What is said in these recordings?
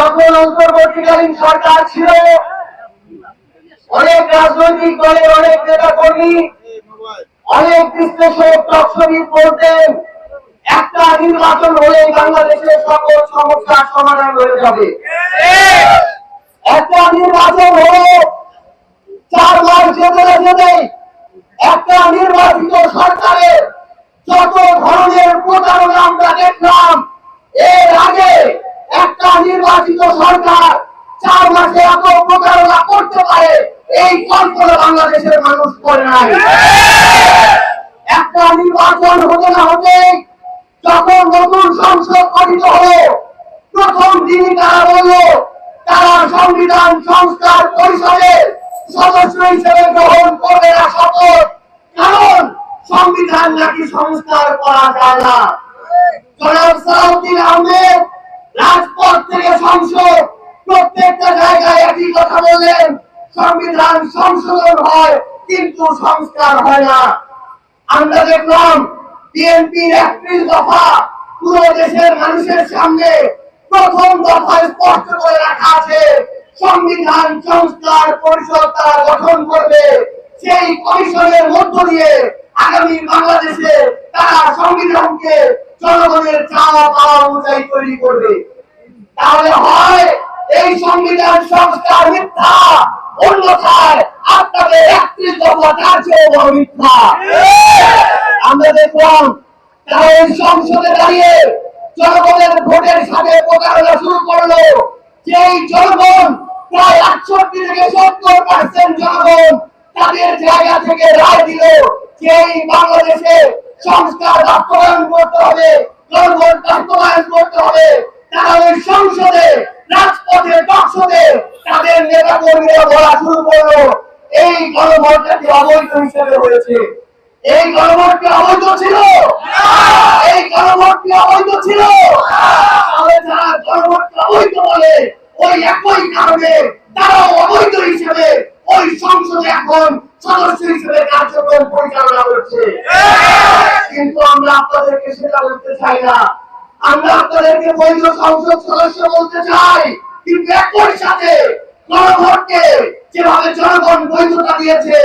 যখন অন্তর্বর্তীকালীন সরকার ছিল, অনেক রাজনৈতিক দলের অনেক নেতা কর্মী, অনেক বিশ্লেষক টকশোবিদ বলতেন একটা নির্বাচন হলেই বাংলাদেশের সকল সমস্যার সমাধান হয়ে যাবে। একটা নির্বাচন হলো 4 মাস যেতে না যেতে একটা নির্বাচিত সরকারের যত ধরনের প্রতারণা আমরা দেখলাম, এর আগে একটা নির্বাচিত সরকার 4 মাসে এত প্রতারণা করতে পারে এই কল্পনা বাংলাদেশের মানুষ করে নাই। একটা নির্বাচন হতে না হতে যখন নতুন সংসদ গঠিত হলো, প্রথম দিনই তারা বলল তারা সংবিধান সংস্কার পরিষদের সদস্য হিসেবে গ্রহণ করবে না শপথ, কারণ সংবিধান নাকি সংস্কার করা যায় না। জনাব সালাউদ্দিন আহমেদ রাজপথ থেকে সংসদ প্রত্যেকটা জায়গায় একই কথা বললেন, সংবিধান সংশোধন হয় কিন্তু সংস্কার হয় না। আমরা দেখলাম বিএনপির 31 দফা পুরো দেশের মানুষের সামনে প্রথম দফায় স্পষ্ট করে রাখা আছে, সংবিধান সংস্কার পরিষদ তারা গঠন করবে, সেই কমিশনের মধ্য দিয়ে আগামী বাংলাদেশে তারা সংবিধানকে জনগণের চাওয়া পাওয়া অনুযায়ী তৈরি করবে। তাহলে হয় এই সংবিধান সংস্কার মিথ্যা, অন্যথায় আপনাদের 31 দফা তার চেয়ে বড় মিথ্যা। আমরা দেখলাম তারা এই সংসদে দাঁড়িয়ে জনগণের ভোটের সাথে প্রতারণা শুরু করলো। যেই জনগণ প্রায় 68 থেকে 70% জনগণ তাদের জায়গা থেকে রায় দিল যেই বাংলাদেশে সংস্কার বাস্তবায়ন করতে হবে, জনগণ বাস্তবায়ন করতে হবে, তারা ওই সংসদে রাজপথে টকশোতে তাদের নেতা কর্মীরা বলা শুরু করলো এই গণভোটটি অবৈধ হিসেবে হয়েছে। এই গণভোটটি অবৈধ ছিল, এই গণভোটটি অবৈধ ছিল। তাহলে যারা গণভোটটি অবৈধ বলে ওই একই কারণে তারাও অবৈধ হিসেবে ওই সংসদে এখন সদস্য হিসেবে কার্যক্রম পরিচালনা করছে। কিন্তু আমরা আপনাদেরকে সেটা বলতে চাই না, আমরা আপনাদেরকে বৈধ সংসদ সদস্য বলতে চাই, কিন্তু একই সাথে গণভোটকে যেভাবে জনগণ বৈধতা দিয়েছে,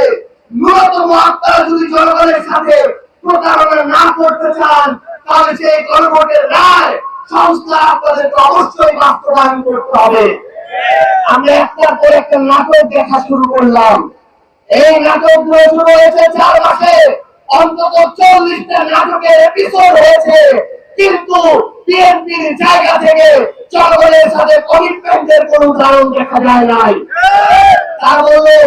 ন্যূনতম আপনারা যদি জনগণের সাথে প্রতারণা না করতে চান, তাহলে সেই গণভোটের রায় সংস্কার আপনাদেরকে অবশ্যই বাস্তবায়ন করতে হবে। আমরা একটার পর একটা নাটক দেখা শুরু করলাম। এই নাটকগুলো শুরু হয়েছে 4 মাসে, অন্তত 40টা নাটকের এপিসোড হয়েছে, কিন্তু বিএনপির জায়গা থেকে জনগণের সাথে কমিটমেন্টের কোন উদাহরণ দেখা যায় নাই। তারা বললো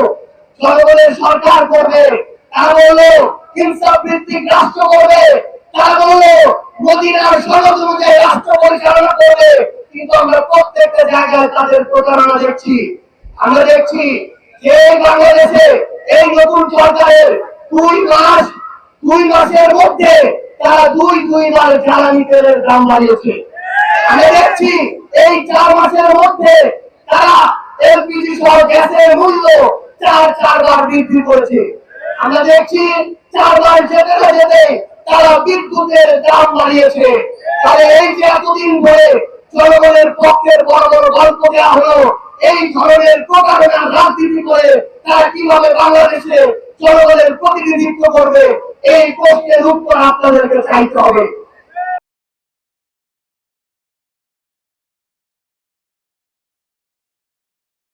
জনগণের সরকার করবে, তারা বললো ইনসাফ ভিত্তিক রাষ্ট্র করবে, তারা বললো মদিনার সনদ অনুযায়ী রাষ্ট্র পরিচালনা করবে, কিন্তু আমরা প্রত্যেকটা জায়গায় তাদের প্রতারণা দেখছি। আমরা দেখছি যে বাংলাদেশে এই নতুন সরকারের 2 মাসের মধ্যে তারা 2 বার জ্বালানি তেলের দাম বাড়িয়েছে। আমরা দেখছি এই 4 মাসের মধ্যে তারা এলপিজি সহ গ্যাসের মূল্য 4 বার বৃদ্ধি করেছে। আমরা দেখছি 4 বার যেতে না যেতে তারা বিদ্যুতের দাম বাড়িয়েছে। তাহলে এই যে এতদিন ধরে জনগণের পক্ষের বড় বড় গল্প দেওয়া হলো, এই ধরনের প্রতারণার রাজনীতি করে তারা কিভাবে বাংলাদেশে জনগণের প্রতিনিধিত্ব করবে, এই প্রশ্নের উত্তর আপনাদেরকে চাইতে হবে।